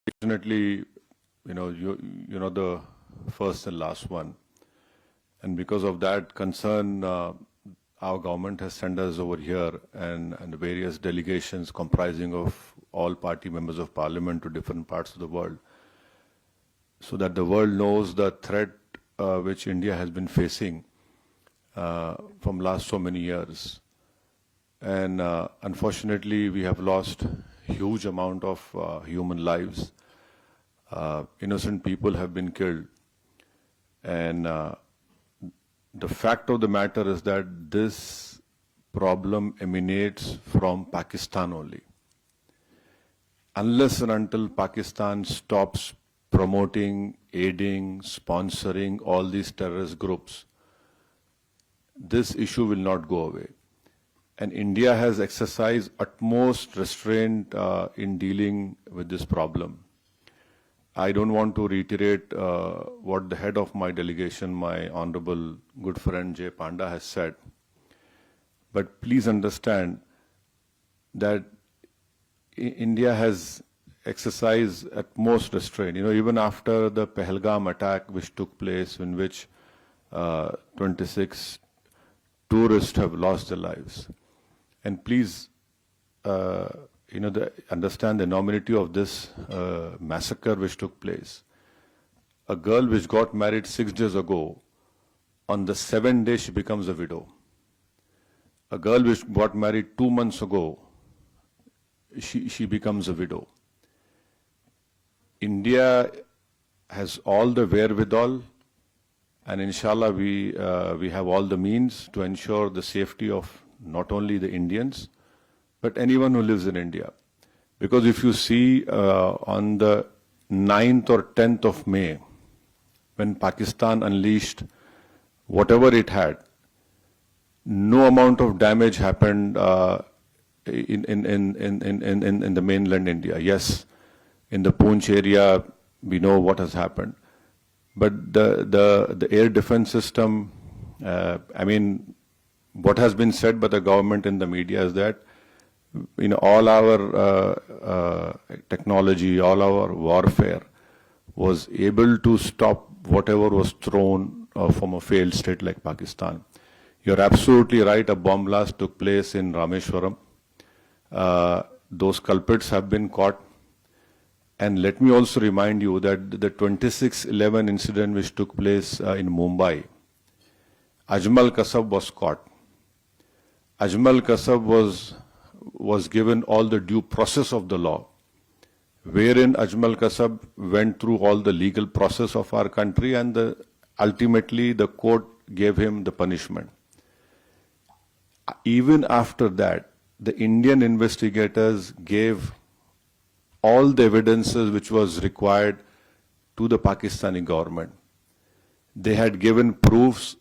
Unfortunately, you know the first and last one, and because of that concern, our government has sent us over here and various delegations comprising of all party members of parliament to different parts of the world, so that the world knows the threat which India has been facing from last so many years. And unfortunately, we have lost huge amount of human lives. Innocent people have been killed. And the fact of the matter is that this problem emanates from Pakistan only. Unless and until Pakistan stops promoting, aiding, sponsoring all these terrorist groups, this issue will not go away. And India has exercised utmost restraint in dealing with this problem. I don't want to reiterate what the head of my delegation, my honorable good friend Jay Panda, has said. But please understand that India has exercised utmost restraint. Even after the Pahalgam attack which took place, in which 26 tourists have lost their lives. And please, understand the enormity of this massacre which took place. A girl which got married 6 days ago, on the 7th day she becomes a widow. A girl which got married 2 months ago, she becomes a widow. India has all the wherewithal, and inshallah we have all the means to ensure the safety of not only the Indians, but anyone who lives in India. Because if you see on the 9th or 10th of May, when Pakistan unleashed whatever it had, no amount of damage happened in the mainland India. Yes, in the Poonch area, we know what has happened. But the air defense system, what has been said by the government in the media is that all our technology, all our warfare was able to stop whatever was thrown from a failed state like Pakistan. You're absolutely right, a bomb blast took place in Rameshwaram. Those culprits have been caught. And let me also remind you that the 26/11 incident which took place in Mumbai, Ajmal Kasab was caught. Ajmal Kasab was given all the due process of the law, wherein Ajmal Kasab went through all the legal process of our country, and ultimately the court gave him the punishment. Even after that, the Indian investigators gave all the evidences which was required to the Pakistani government. They had given proofs,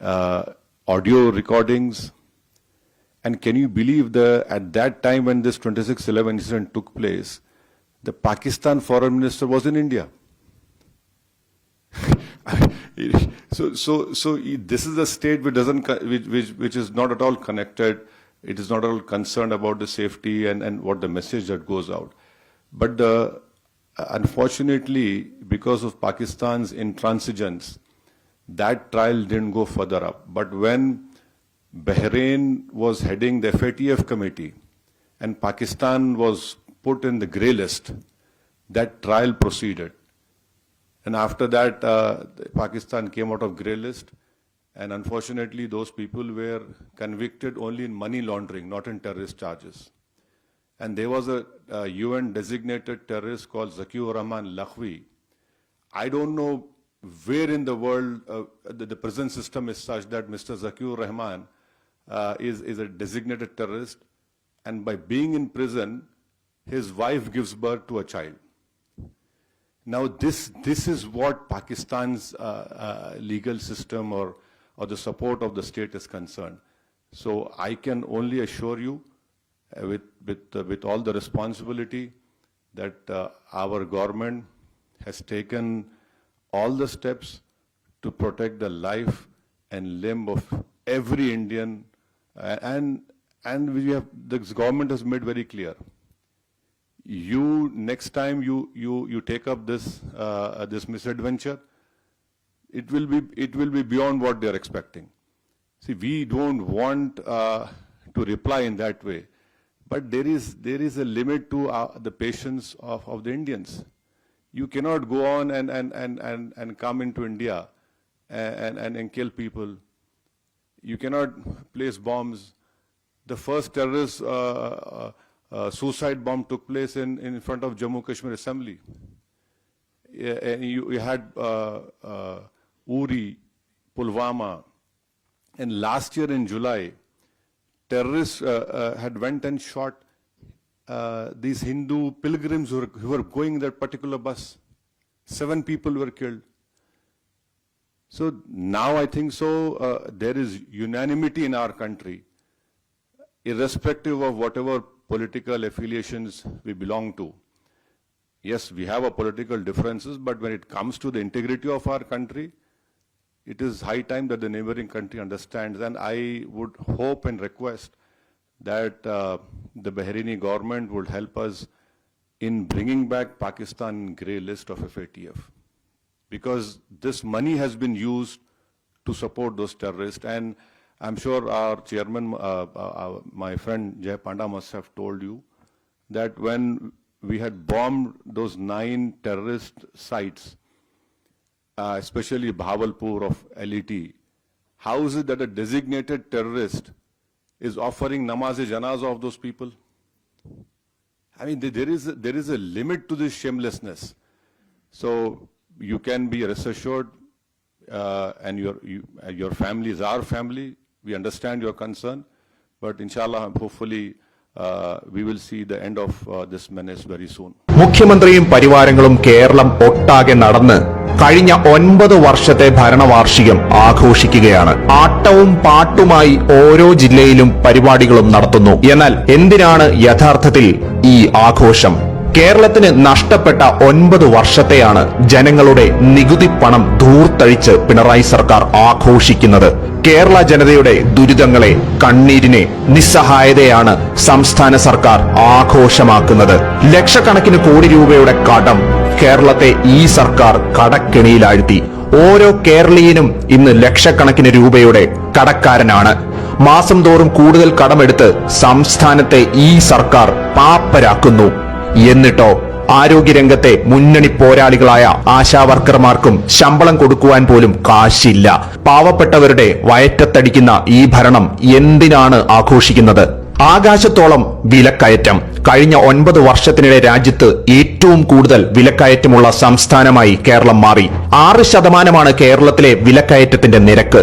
audio recordings. And can you believe at that time when this 26/11 incident took place, the Pakistan foreign minister was in India. So this is a state which is not at all connected. It is not at all concerned about the safety and what the message that goes out. But unfortunately, because of Pakistan's intransigence, that trial didn't go further up. But when Bahrain was heading the FATF committee and Pakistan was put in the grey list, that trial proceeded. And after that, Pakistan came out of grey list, and unfortunately those people were convicted only in money laundering, not in terrorist charges. And there was a UN designated terrorist called Zakiur Rahman Lakhvi. I don't know where in the world the prison system is such that Mr. Zakiur Rahman is a designated terrorist, and by being in prison, his wife gives birth to a child. Now this is what Pakistan's legal system or the support of the state is concerned. So I can only assure you, with all the responsibility, that our government has taken all the steps to protect the life and limb of every Indian, and this government has made very clear. next time you take up this misadventure, it will be beyond what they are expecting. See, we don't want to reply in that way, but there is a limit to the patience of the Indians. You cannot go on and come into India and kill people. You cannot place bombs. The first terrorist suicide bomb took place in front of Jammu Kashmir Assembly. And you had Uri, Pulwama, and last year in July, terrorists had went and shot these Hindu pilgrims who were going that particular bus. 7 people were killed. So now I think there is unanimity in our country, irrespective of whatever political affiliations we belong to. Yes, we have our political differences, but when it comes to the integrity of our country, it is high time that the neighboring country understands. And I would hope and request that the Bahraini government would help us in bringing back Pakistan in grey list of FATF. Because this money has been used to support those terrorists. And I'm sure our chairman, my friend Jay Panda must have told you that when we had bombed those 9 terrorist sites, especially Bahawalpur of LET, how is it that a designated terrorist is offering namaz-e-janazah of those people? I mean, there is a limit to this shamelessness. So you can be rest assured, and your family is our family. We understand your concern, but inshallah, hopefully, we will see the end of this menace very soon. മുഖ്യമന്ത്രിയും പരിവാരങ്ങളും കേരളം ഒട്ടാകെ നടന്ന് കഴിഞ്ഞ 9 വർഷത്തെ ഭരണവാർഷികം ആഘോഷിക്കുകയാണ്. ആട്ടവും പാട്ടുമായി ഓരോ ജില്ലയിലും പരിപാടികളും നടത്തുന്നു. എന്നാൽ എന്തിനാണ് യഥാർത്ഥത്തിൽ ഈ ആഘോഷം? കേരളത്തിന് നഷ്ടപ്പെട്ട 9 വർഷത്തെയാണ് ജനങ്ങളുടെ നികുതി പണം ധൂർത്തഴിച്ച് പിണറായി സർക്കാർ ആഘോഷിക്കുന്നത്. കേരള ജനതയുടെ ദുരിതങ്ങളെ, കണ്ണീരിനെ, നിസ്സഹായതയാണ് സംസ്ഥാന സർക്കാർ ആഘോഷമാക്കുന്നത്. ലക്ഷക്കണക്കിന് കോടി രൂപയുടെ കടം കേരളത്തെ ഈ സർക്കാർ കടക്കെണിയിലാഴ്ത്തി. ഓരോ കേരളീയനും ഇന്ന് ലക്ഷക്കണക്കിന് രൂപയുടെ കടക്കാരനാണ്. മാസം തോറും കൂടുതൽ കടമെടുത്ത് സംസ്ഥാനത്തെ ഈ സർക്കാർ പാപ്പരാക്കുന്നു. എന്നിട്ടോ ആരോഗ്യരംഗത്തെ മുന്നണി പോരാളികളായ ആശാവർക്കർമാർക്കും ശമ്പളം കൊടുക്കുവാൻ പോലും കാശില്ല. പാവപ്പെട്ടവരുടെ വയറ്റത്തടിക്കുന്ന ഈ ഭരണം എന്തിനാണ് ആഘോഷിക്കുന്നത്? ആകാശത്തോളം വിലക്കയറ്റം. കഴിഞ്ഞ 9 വർഷത്തിനിടെ രാജ്യത്ത് ഏറ്റവും കൂടുതൽ വിലക്കയറ്റമുള്ള സംസ്ഥാനമായി കേരളം മാറി. 6% കേരളത്തിലെ വിലക്കയറ്റത്തിന്റെ നിരക്ക്.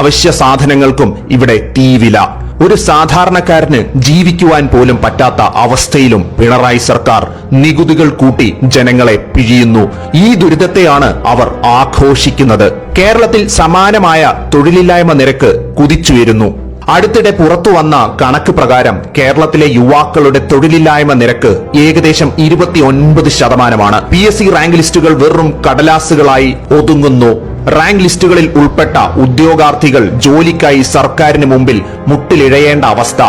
അവശ്യ സാധനങ്ങൾക്കും ഇവിടെ തീവില. ഒരു സാധാരണക്കാരന് ജീവിക്കുവാൻ പോലും പറ്റാത്ത അവസ്ഥയിലും പിണറായി സർക്കാർ നികുതികൾ കൂട്ടി ജനങ്ങളെ പിഴിയുന്നു. ഈ ദുരിതത്തെയാണ് അവർ ആഘോഷിക്കുന്നത്. കേരളത്തിൽ സമാനമായ തൊഴിലില്ലായ്മ നിരക്ക് കുതിച്ചുയരുന്നു. അടുത്തിടെ പുറത്തുവന്ന കണക്ക് പ്രകാരം കേരളത്തിലെ യുവാക്കളുടെ തൊഴിലില്ലായ്മ നിരക്ക് ഏകദേശം 29%. PSC റാങ്ക് ലിസ്റ്റുകൾ വെറും കടലാസുകളായി ഒതുങ്ങുന്നു. റാങ്ക് ലിസ്റ്റുകളിൽ ഉൾപ്പെട്ട ഉദ്യോഗാർത്ഥികൾ ജോലിക്കായി സർക്കാരിന് മുമ്പിൽ മുട്ടിലിഴയേണ്ട അവസ്ഥ.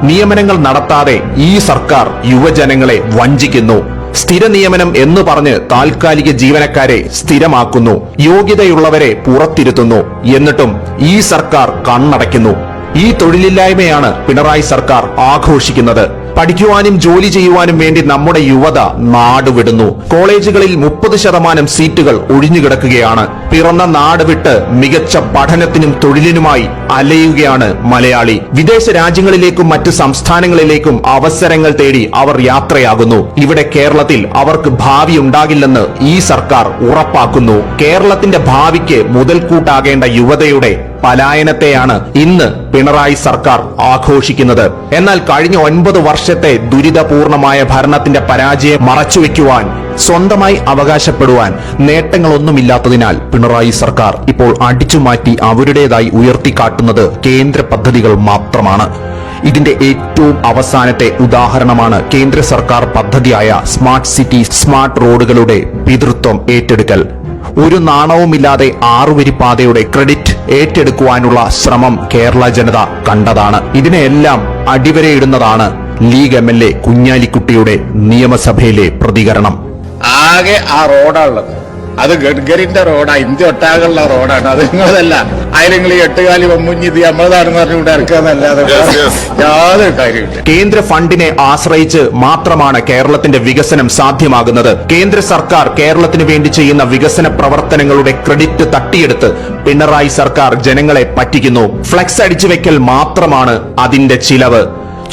നിയമനങ്ങൾ നടത്താതെ ഈ സർക്കാർ യുവജനങ്ങളെ വഞ്ചിക്കുന്നു. സ്ഥിര നിയമനം എന്ന് പറഞ്ഞ് താൽക്കാലിക ജീവനക്കാരെ സ്ഥിരമാക്കുന്നു. യോഗ്യതയുള്ളവരെ പുറത്തിരുത്തുന്നു. എന്നിട്ടും ഈ സർക്കാർ കണ്ണടയ്ക്കുന്നു. ഈ തൊഴിലില്ലായ്മയാണ് പിണറായി സർക്കാർ ആഘോഷിക്കുന്നത്. പഠിക്കുവാനും ജോലി ചെയ്യുവാനും വേണ്ടി നമ്മുടെ യുവത നാടുവിടുന്നു. കോളേജുകളിൽ 30% സീറ്റുകൾ ഒഴിഞ്ഞുകിടക്കുകയാണ്. പിറന്ന നാട് വിട്ട് മികച്ച പഠനത്തിനും തൊഴിലിനുമായി അലയുകയാണ് മലയാളി. വിദേശ രാജ്യങ്ങളിലേക്കും മറ്റ് സംസ്ഥാനങ്ങളിലേക്കും അവസരങ്ങൾ തേടി അവർ യാത്രയാകുന്നു. ഇവിടെ കേരളത്തിൽ അവർക്ക് ഭാവി ഉണ്ടാകില്ലെന്ന് ഈ സർക്കാർ ഉറപ്പാക്കുന്നു. കേരളത്തിന്റെ ഭാവിക്ക് മുതൽക്കൂട്ടാകേണ്ട യുവതയുടെ പലായനത്തെയാണ് ഇന്ന് പിണറായി സർക്കാർ ആഘോഷിക്കുന്നത്. എന്നാൽ കഴിഞ്ഞ 9 വർഷത്തെ ദുരിതപൂർണമായ ഭരണത്തിന്റെ പരാജയം മറച്ചുവെക്കുവാൻ, സ്വന്തമായി അവകാശപ്പെടുവാൻ നേട്ടങ്ങളൊന്നുമില്ലാത്തതിനാൽ പിണറായി സർക്കാർ ഇപ്പോൾ അടിച്ചുമാറ്റി അവരുടേതായി ഉയർത്തിക്കാട്ടുന്നത് കേന്ദ്ര പദ്ധതികൾ മാത്രമാണ്. ഇതിന്റെ ഏറ്റവും അവസാനത്തെ ഉദാഹരണമാണ് കേന്ദ്ര സർക്കാർ പദ്ധതിയായ സ്മാർട്ട് സിറ്റി, സ്മാർട്ട് റോഡുകളുടെ പിതൃത്വം ഏറ്റെടുക്കൽ. ഒരു നാണവുമില്ലാതെ 6 വരി പാതയുടെ ക്രെഡിറ്റ് ഏറ്റെടുക്കുവാനുള്ള ശ്രമം കേരള ജനത കണ്ടതാണ്. ഇതിനെല്ലാം അടിവരയിടുന്നതാണ് ലീഗ് MLA കുഞ്ഞാലിക്കുട്ടിയുടെ നിയമസഭയിലെ പ്രതികരണം. ആകെ ആ റോഡാണുള്ളത്, അത് ഗഡ്കരിന്റെ റോഡാ, ഇന്ത്യ ഒട്ടാകുള്ള റോഡാണ്. അത് നിങ്ങളതല്ല. അതിൽ ഈ എട്ടുകാലി വമ്മുഞ്ഞി ഇത് നമ്മളതാണെന്ന് പറഞ്ഞ് ഇവിടെ ഇറക്കാന്നല്ലാതെ യാതൊരു കാര്യമില്ല. കേന്ദ്ര ഫണ്ടിനെ ആശ്രയിച്ച് മാത്രമാണ് കേരളത്തിന്റെ വികസനം സാധ്യമാകുന്നത്. കേന്ദ്ര സർക്കാർ കേരളത്തിന് വേണ്ടി ചെയ്യുന്ന വികസന പ്രവർത്തനങ്ങളുടെ ക്രെഡിറ്റ് തട്ടിയെടുത്ത് പിണറായി സർക്കാർ ജനങ്ങളെ പറ്റിക്കുന്നു. ഫ്ലെക്സ് അടിച്ചുവെക്കൽ മാത്രമാണ് അതിന്റെ ചിലവ്.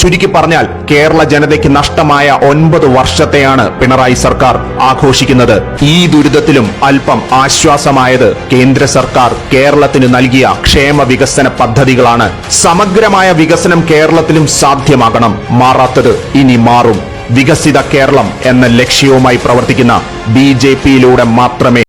ചുരുക്കി പറഞ്ഞാൽ കേരള ജനതയ്ക്ക് നഷ്ടമായ 9 വർഷത്തെയാണ് പിണറായി സർക്കാർ ആഘോഷിക്കുന്നത്. ഈ ദുരിതത്തിലും അല്പം ആശ്വാസമായത് കേന്ദ്ര സർക്കാർ കേരളത്തിന് നൽകിയ ക്ഷേമ വികസന പദ്ധതികളാണ്. സമഗ്രമായ വികസനം കേരളത്തിലും സാധ്യമാകണം. മാറാത്തത് ഇനി മാറും. വികസിത കേരളം എന്ന ലക്ഷ്യവുമായി പ്രവർത്തിക്കുന്ന BJPയിലൂടെ മാത്രമേ